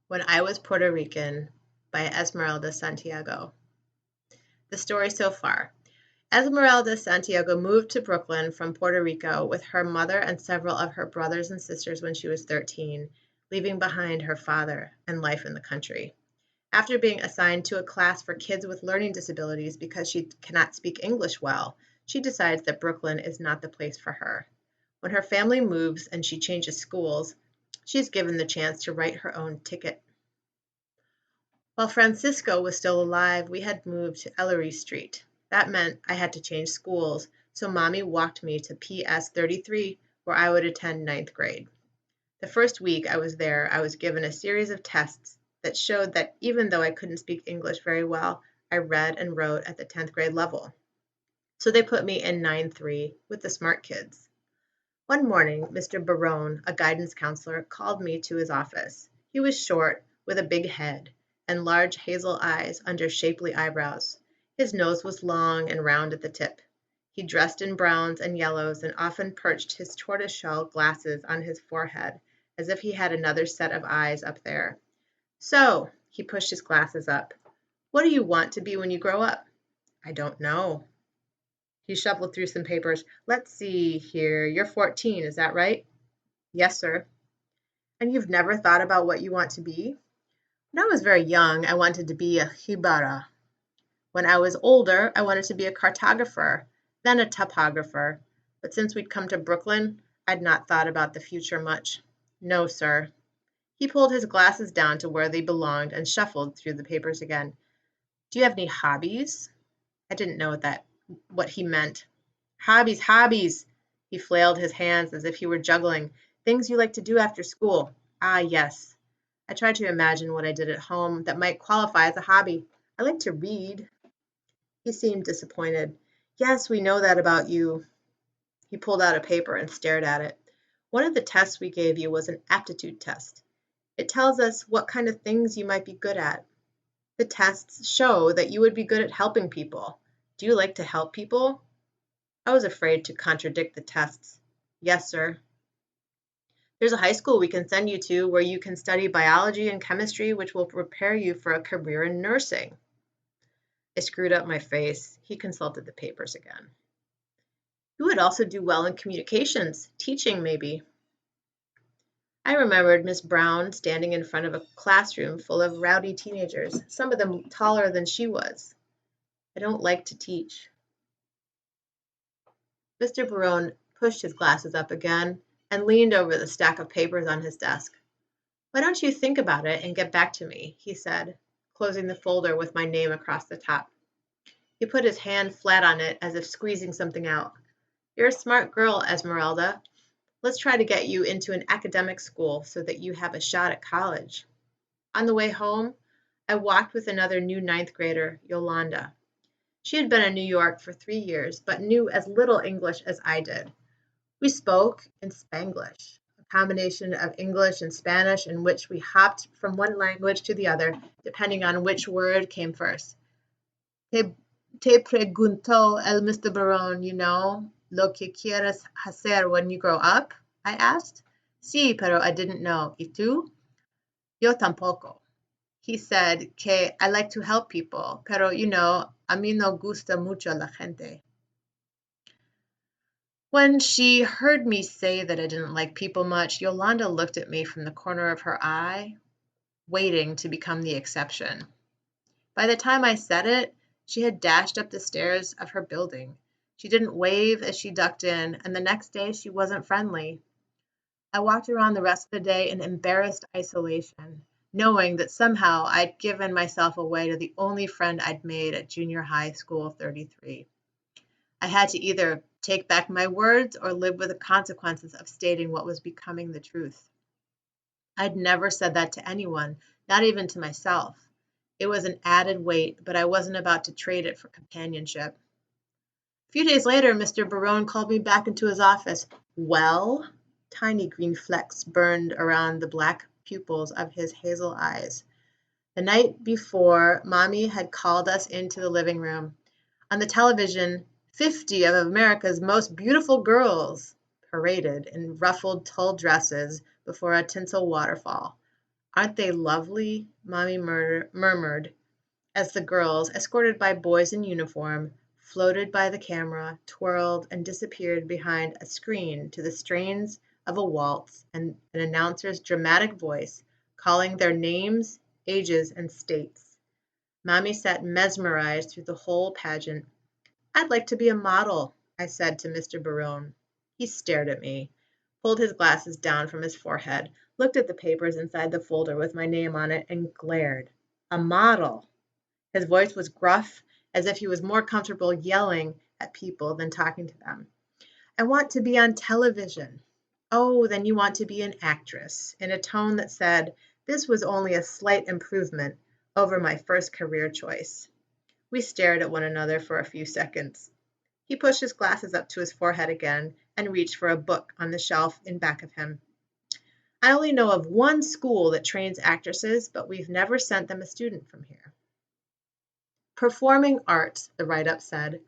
When I Was Puerto Rican by Esmeralda Santiago. The story so far. Esmeralda Santiago moved to Brooklyn from Puerto Rico with her mother and several of her brothers and sisters when she was 13, leaving behind her father and life in the country. After being assigned to a class for kids with learning disabilities because she cannot speak English well, she decides that Brooklyn is not the place for her. When her family moves and she changes schools, she's given the chance to write her own ticket. While Francisco was still alive, we had moved to Ellery Street. That meant I had to change schools, so Mommy walked me to PS 33, where I would attend ninth grade. The first week I was there, I was given a series of tests that showed that even though I couldn't speak English very well, I read and wrote at the 10th grade level. So they put me in 9-3 with the smart kids. One morning, Mr. Barone, a guidance counselor, called me to his office. He was short, with a big head, and large hazel eyes under shapely eyebrows. His nose was long and round at the tip. He dressed in browns and yellows and often perched his tortoiseshell glasses on his forehead, as if he had another set of eyes up there. So, he pushed his glasses up. What do you want to be when you grow up? I don't know. He shuffled through some papers. Let's see here. You're 14, is that right? Yes, sir. And you've never thought about what you want to be? When I was very young, I wanted to be a jibara. When I was older, I wanted to be a cartographer, then a topographer. But since we'd come to Brooklyn, I'd not thought about the future much. No, sir. He pulled his glasses down to where they belonged and shuffled through the papers again. Do you have any hobbies? I didn't know what he meant. Hobbies, hobbies! He flailed his hands as if he were juggling. Things you like to do after school. Ah, yes. I tried to imagine what I did at home that might qualify as a hobby. I like to read. He seemed disappointed. Yes, we know that about you. He pulled out a paper and stared at it. One of the tests we gave you was an aptitude test. It tells us what kind of things you might be good at. The tests show that you would be good at helping people. Do you like to help people? I was afraid to contradict the tests. Yes, sir. There's a high school we can send you to where you can study biology and chemistry, which will prepare you for a career in nursing. I screwed up my face. He consulted the papers again. You would also do well in communications, teaching maybe. I remembered Miss Brown standing in front of a classroom full of rowdy teenagers, some of them taller than she was. I don't like to teach. Mr. Barone pushed his glasses up again and leaned over the stack of papers on his desk. Why don't you think about it and get back to me, he said, closing the folder with my name across the top. He put his hand flat on it as if squeezing something out. You're a smart girl, Esmeralda. Let's try to get you into an academic school so that you have a shot at college. On the way home, I walked with another new ninth grader, Yolanda. She had been in New York for 3 years, but knew as little English as I did. We spoke in Spanglish, a combination of English and Spanish in which we hopped from one language to the other, depending on which word came first. Te preguntó el Mr. Barone, lo que quieres hacer when you grow up? I asked. Sí, pero I didn't know. ¿Y tú? Yo tampoco. He said que I like to help people, pero, a mí no gusta mucho la gente. When she heard me say that I didn't like people much, Yolanda looked at me from the corner of her eye, waiting to become the exception. By the time I said it, she had dashed up the stairs of her building. She didn't wave as she ducked in, and the next day she wasn't friendly. I walked around the rest of the day in embarrassed isolation, knowing that somehow I'd given myself away to the only friend I'd made at junior high school 33. I had to either take back my words or live with the consequences of stating what was becoming the truth. I'd never said that to anyone, not even to myself. It was an added weight, but I wasn't about to trade it for companionship. A few days later, Mr. Barone called me back into his office. Well? Tiny green flecks burned around the black pupils of his hazel eyes. The night before, Mommy had called us into the living room. On the television, 50 of America's most beautiful girls paraded in ruffled tulle dresses before a tinsel waterfall. Aren't they lovely? Mommy murmured as the girls, escorted by boys in uniform, floated by the camera, twirled, and disappeared behind a screen to the strains of a waltz and an announcer's dramatic voice calling their names, ages, and states. Mommy sat mesmerized through the whole pageant. "I'd like to be a model," I said to Mr. Barone. He stared at me, pulled his glasses down from his forehead, looked at the papers inside the folder with my name on it, and glared. A model! His voice was gruff, as if he was more comfortable yelling at people than talking to them. "I want to be on television." "Oh, then you want to be an actress," in a tone that said this was only a slight improvement over my first career choice. We stared at one another for a few seconds. He pushed his glasses up to his forehead again and reached for a book on the shelf in back of him. "I only know of one school that trains actresses, but we've never sent them a student from here." Performing arts, the write-up said,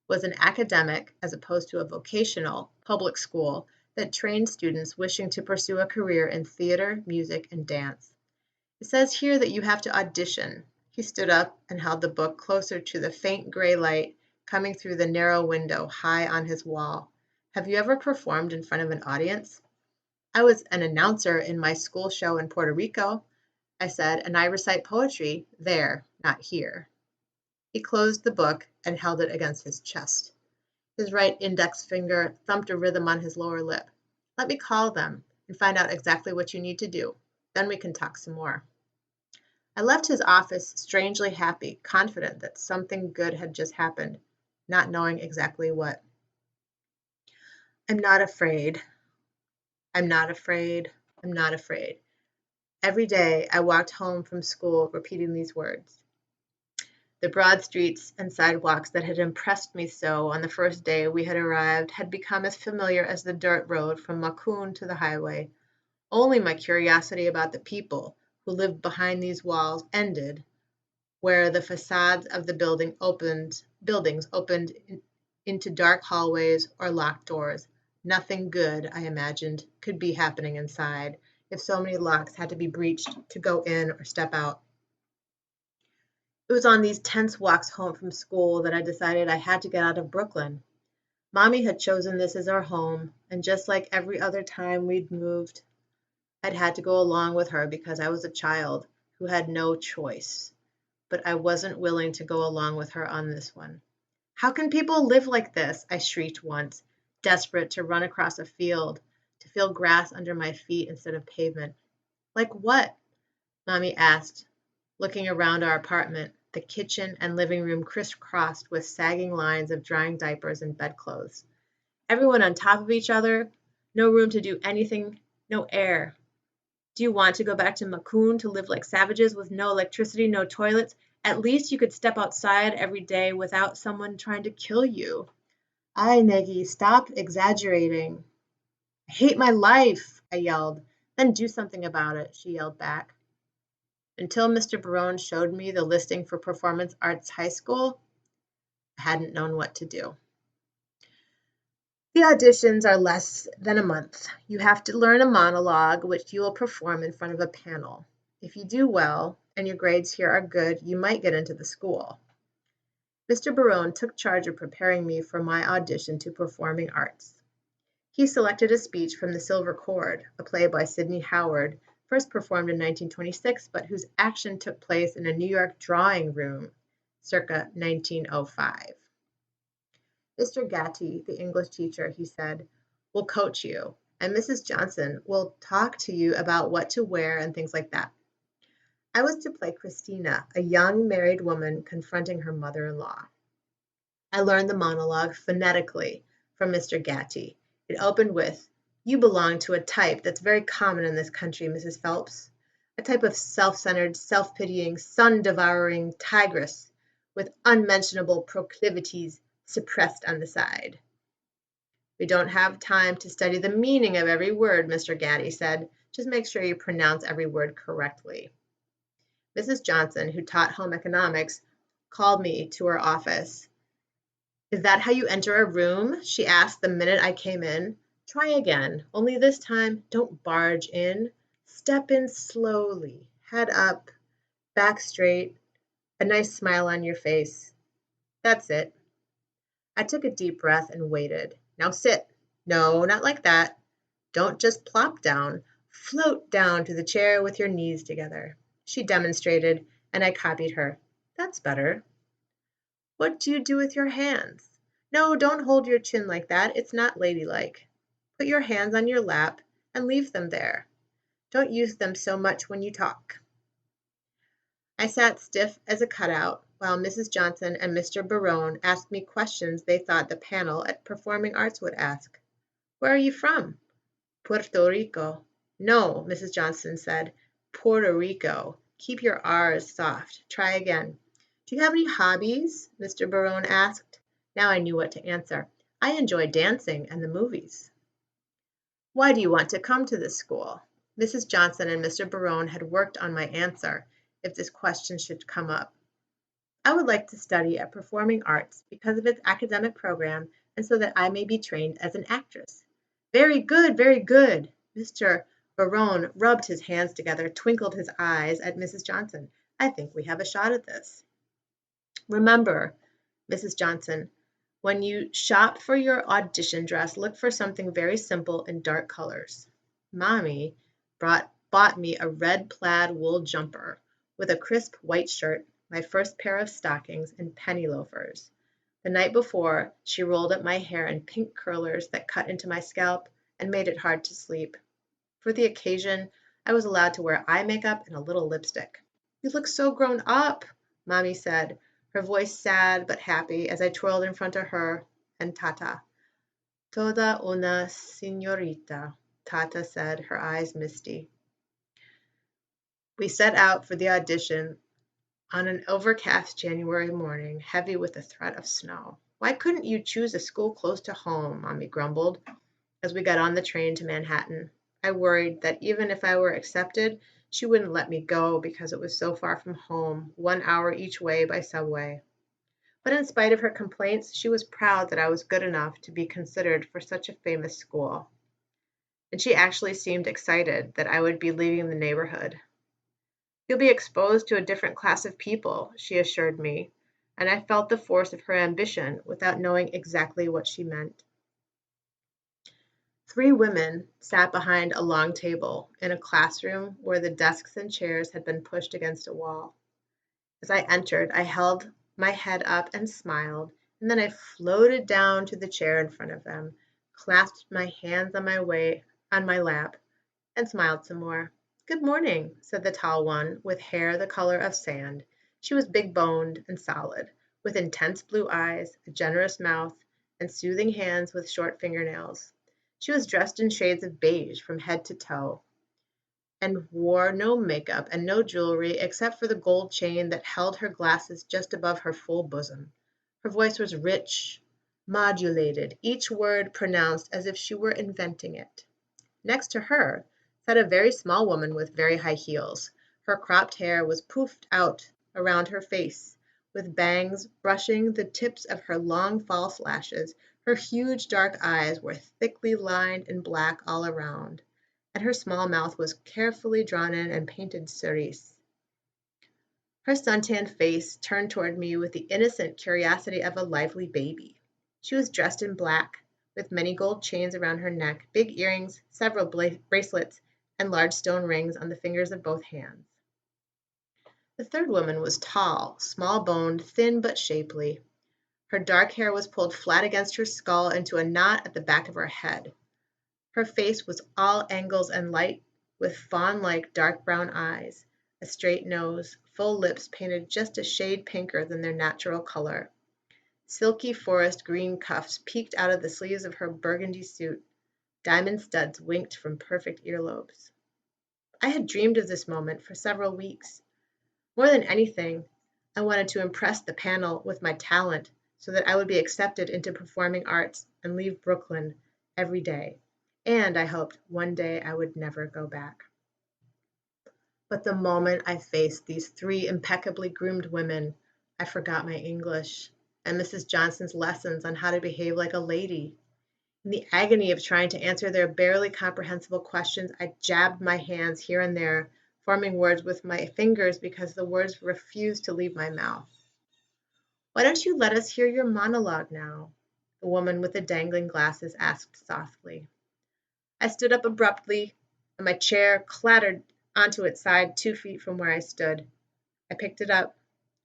was an academic, as opposed to a vocational, public school that trained students wishing to pursue a career in theater, music, and dance. It says here that you have to audition. He stood up and held the book closer to the faint gray light coming through the narrow window high on his wall. "Have you ever performed in front of an audience?" "I was an announcer in my school show in Puerto Rico," I said, "and I recite poetry there, not here." He closed the book and held it against his chest. His right index finger thumped a rhythm on his lower lip. "Let me call them and find out exactly what you need to do. Then we can talk some more." I left his office strangely happy, confident that something good had just happened, not knowing exactly what. I'm not afraid. I'm not afraid. I'm not afraid. Every day I walked home from school repeating these words. The broad streets and sidewalks that had impressed me so on the first day we had arrived had become as familiar as the dirt road from Macun to the highway. Only my curiosity about the people who lived behind these walls ended where the facades of the buildings opened into dark hallways or locked doors. Nothing good, I imagined, could be happening inside if so many locks had to be breached to go in or step out. It was on these tense walks home from school that I decided I had to get out of Brooklyn. Mommy had chosen this as our home, and just like every other time we'd moved, I'd had to go along with her because I was a child who had no choice. But I wasn't willing to go along with her on this one. "How can people live like this?" I shrieked once, desperate to run across a field, to feel grass under my feet instead of pavement. "Like what?" Mommy asked, looking around our apartment, the kitchen and living room crisscrossed with sagging lines of drying diapers and bedclothes. "Everyone on top of each other, no room to do anything, no air. Do you want to go back to Macun to live like savages with no electricity, no toilets? At least you could step outside every day without someone trying to kill you." "Ay, Neggy, stop exaggerating." "I hate my life," I yelled. "Then do something about it," she yelled back. Until Mr. Barone showed me the listing for Performance Arts High School, I hadn't known what to do. The auditions are less than a month. You have to learn a monologue, which you will perform in front of a panel. If you do well, and your grades here are good, you might get into the school. Mr. Barone took charge of preparing me for my audition to performing arts. He selected a speech from The Silver Cord, a play by Sidney Howard, first performed in 1926, but whose action took place in a New York drawing room circa 1905. "Mr. Gatty, the English teacher," he said, "will coach you, and Mrs. Johnson will talk to you about what to wear and things like that." I was to play Christina, a young married woman confronting her mother-in-law. I learned the monologue phonetically from Mr. Gatty. It opened with, "You belong to a type that's very common in this country, Mrs. Phelps, a type of self-centered, self-pitying, sun-devouring tigress with unmentionable proclivities suppressed on the side." "We don't have time to study the meaning of every word," Mr. Gatty said. "Just make sure you pronounce every word correctly." Mrs. Johnson, who taught home economics, called me to her office. "Is that how you enter a room?" she asked the minute I came in. "Try again, only this time don't barge in. Step in slowly, head up, back straight, a nice smile on your face. That's it. I took a deep breath and waited. Now sit. No, not like that. Don't just plop down. Float down to the chair with your knees together. She demonstrated, and I copied her. That's better. What do you do with your hands? No, don't hold your chin like that. It's not ladylike. Put your hands on your lap and leave them there. Don't use them so much when you talk. I sat stiff as a cutout while Mrs. Johnson and Mr. Barone asked me questions they thought the panel at Performing Arts would ask. Where are you from? Puerto Rico. No, Mrs. Johnson said. Puerto Rico. Keep your R's soft. Try again. Do you have any hobbies? Mr. Barone asked. Now I knew what to answer. I enjoy dancing and the movies. Why do you want to come to this school? Mrs. Johnson and Mr. Barone had worked on my answer if this question should come up. I would like to study at Performing Arts because of its academic program and so that I may be trained as an actress. Very good, very good. Mr. Barone rubbed his hands together, twinkled his eyes at Mrs. Johnson. I think we have a shot at this. Remember, Mrs. Johnson, when you shop for your audition dress, look for something very simple in dark colors. Mommy bought me a red plaid wool jumper with a crisp white shirt, my first pair of stockings, and penny loafers. The night before, she rolled up my hair in pink curlers that cut into my scalp and made it hard to sleep. For the occasion, I was allowed to wear eye makeup and a little lipstick. You look so grown up, Mommy said, her voice sad but happy as I twirled in front of her and Tata. Toda una señorita, Tata said, her eyes misty. We set out for the audition on an overcast January morning, heavy with the threat of snow. Why couldn't you choose a school close to home? Mommy grumbled as we got on the train to Manhattan. I worried that even if I were accepted, she wouldn't let me go because it was so far from home, 1 hour each way by subway. But in spite of her complaints, she was proud that I was good enough to be considered for such a famous school. And she actually seemed excited that I would be leaving the neighborhood. You'll be exposed to a different class of people, she assured me, and I felt the force of her ambition without knowing exactly what she meant. 3 women sat behind a long table in a classroom where the desks and chairs had been pushed against a wall. As I entered, I held my head up and smiled, and then I floated down to the chair in front of them, clasped my hands on my lap, and smiled some more. Good morning, said the tall one, with hair the color of sand. She was big-boned and solid, with intense blue eyes, a generous mouth, and soothing hands with short fingernails. She was dressed in shades of beige from head to toe, and wore no makeup and no jewelry except for the gold chain that held her glasses just above her full bosom. Her voice was rich, modulated, each word pronounced as if she were inventing it. Next to her sat a very small woman with very high heels. Her cropped hair was poofed out around her face, with bangs brushing the tips of her long false lashes. Her huge dark eyes were thickly lined in black all around, and her small mouth was carefully drawn in and painted cerise. Her suntanned face turned toward me with the innocent curiosity of a lively baby. She was dressed in black, with many gold chains around her neck, big earrings, several bracelets, and large stone rings on the fingers of both hands. The third woman was tall, small-boned, thin but shapely. Her dark hair was pulled flat against her skull into a knot at the back of her head. Her face was all angles and light, with fawn-like dark brown eyes, a straight nose, full lips painted just a shade pinker than their natural color. Silky forest green cuffs peeked out of the sleeves of her burgundy suit. Diamond studs winked from perfect earlobes. I had dreamed of this moment for several weeks. More than anything, I wanted to impress the panel with my talent so that I would be accepted into performing arts and leave Brooklyn every day. And I hoped one day I would never go back. But the moment I faced these 3 impeccably groomed women, I forgot my English and Mrs. Johnson's lessons on how to behave like a lady. In the agony of trying to answer their barely comprehensible questions, I jabbed my hands here and there, forming words with my fingers because the words refused to leave my mouth. "Why don't you let us hear your monologue now?" the woman with the dangling glasses asked softly. I stood up abruptly, and my chair clattered onto its side 2 feet from where I stood. I picked it up,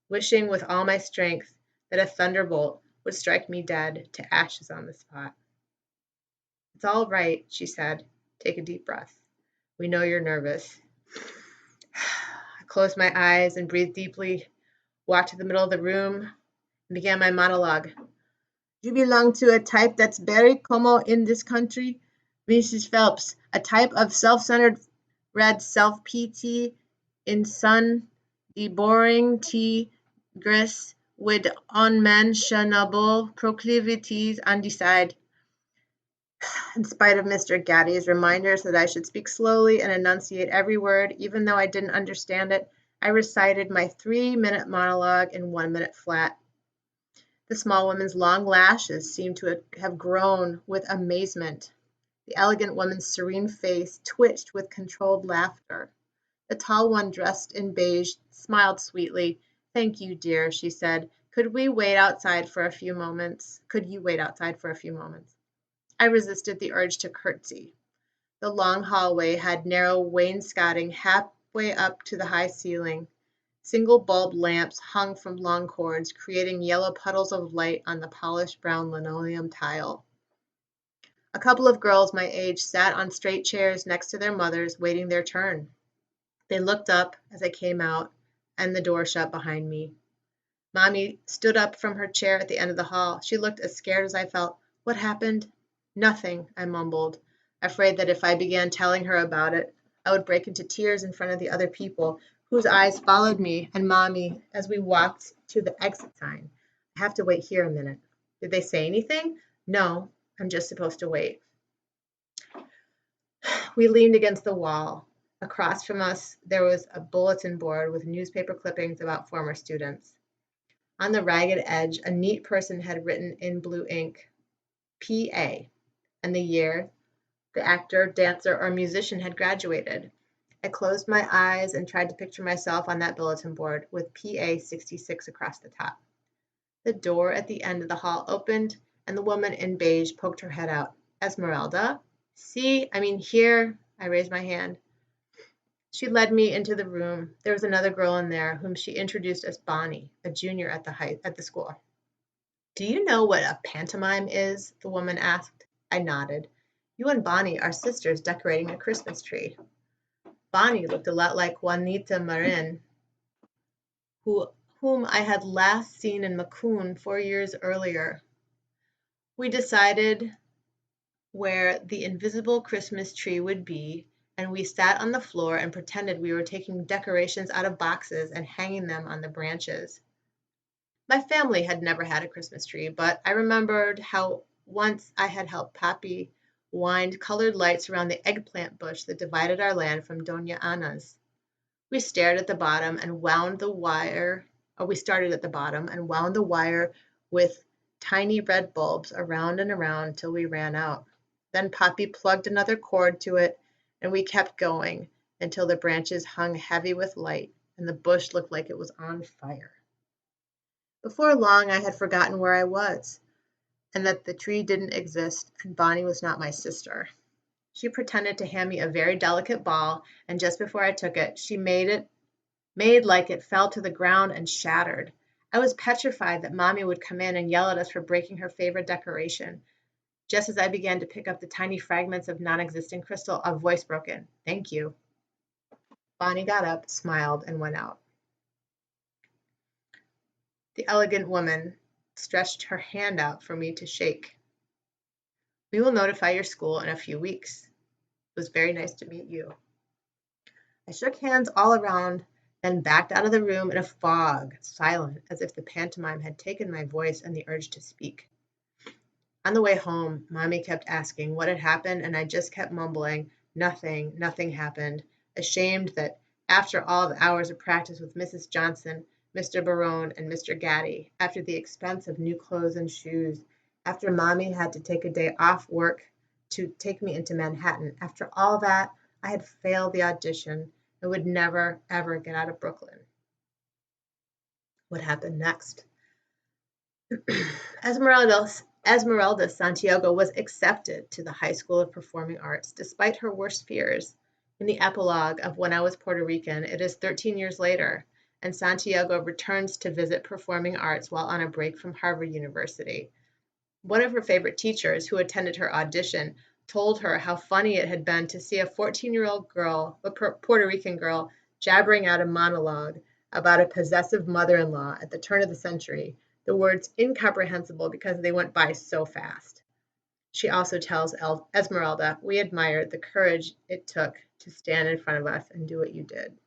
wishing with all my strength that a thunderbolt would strike me dead to ashes on the spot. "It's all right," she said. "Take a deep breath. We know you're nervous." I closed my eyes and breathed deeply, walked to the middle of the room, and began my monologue. "You belong to a type that's very common in this country, Mrs. Phelps, a type of self-centered red self-pity in son, the boring tigress with unmentionable proclivities on the side." In spite of Mr. Gaddy's reminders that I should speak slowly and enunciate every word, even though I didn't understand it, I recited my 3-minute monologue in 1 minute flat. The small woman's long lashes seemed to have grown with amazement. The elegant woman's serene face twitched with controlled laughter. The tall one dressed in beige smiled sweetly. "Thank you, dear," she said. Could you wait outside for a few moments?" I resisted the urge to curtsy. The long hallway had narrow wainscoting halfway up to the high ceiling. Single bulb lamps hung from long cords, creating yellow puddles of light on the polished brown linoleum tile. A couple of girls my age sat on straight chairs next to their mothers, waiting their turn. They looked up as I came out, and the door shut behind me. Mommy stood up from her chair at the end of the hall. She looked as scared as I felt. "What happened?" "Nothing," I mumbled, afraid that if I began telling her about it, I would break into tears in front of the other people, whose eyes followed me and Mommy as we walked to the exit sign. "I have to wait here a minute." "Did they say anything?" "No, I'm just supposed to wait." We leaned against the wall. Across from us, there was a bulletin board with newspaper clippings about former students. On the ragged edge, a neat person had written in blue ink, "P.A." and the year the actor, dancer, or musician had graduated. I closed my eyes and tried to picture myself on that bulletin board with PA 66 across the top. The door at the end of the hall opened, and the woman in beige poked her head out. "Esmeralda?" Here." I raised my hand. She led me into the room. There was another girl in there whom she introduced as Bonnie, a junior at the school. "Do you know what a pantomime is?" the woman asked. I nodded. "You and Bonnie are sisters decorating a Christmas tree." Bonnie looked a lot like Juanita Marin, whom I had last seen in Macon 4 years earlier. We decided where the invisible Christmas tree would be, and we sat on the floor and pretended we were taking decorations out of boxes and hanging them on the branches. My family had never had a Christmas tree, but I remembered how once I had helped Papi wind colored lights around the eggplant bush that divided our land from Doña Ana's. We stared at the bottom and wound the wire, or we started at the bottom and wound the wire with tiny red bulbs around and around till we ran out. Then Papi plugged another cord to it, and we kept going until the branches hung heavy with light and the bush looked like it was on fire. Before long, I had forgotten where I was, and that the tree didn't exist, and Bonnie was not my sister. She pretended to hand me a very delicate ball, and just before I took it, she made like it fell to the ground and shattered. I was petrified that Mommy would come in and yell at us for breaking her favorite decoration. Just as I began to pick up the tiny fragments of non-existent crystal, a voice broke in. "Thank you." Bonnie got up, smiled, and went out. The elegant woman stretched her hand out for me to shake. "We will notify your school in a few weeks. It was very nice to meet you." I shook hands all around, then backed out of the room in a fog, silent, as if the pantomime had taken my voice and the urge to speak. On the way home, Mommy kept asking what had happened, and I just kept mumbling, "Nothing, nothing happened," ashamed that after all the hours of practice with Mrs. Johnson, Mr. Barone, and Mr. Gaddy, after the expense of new clothes and shoes, After mommy had to take a day off work to take me into Manhattan. After all that, I had failed the audition and would never, ever get out of Brooklyn. What happened next? Esmeralda Santiago was accepted to the High School of Performing Arts despite her worst fears. In the epilogue of When I Was Puerto Rican, it is 13 years later, and Santiago returns to visit performing arts while on a break from Harvard University. One of her favorite teachers who attended her audition told her how funny it had been to see a 14-year-old girl, a Puerto Rican girl, jabbering out a monologue about a possessive mother-in-law at the turn of the century, the words incomprehensible because they went by so fast. She also tells Esmeralda, "We admired the courage it took to stand in front of us and do what you did."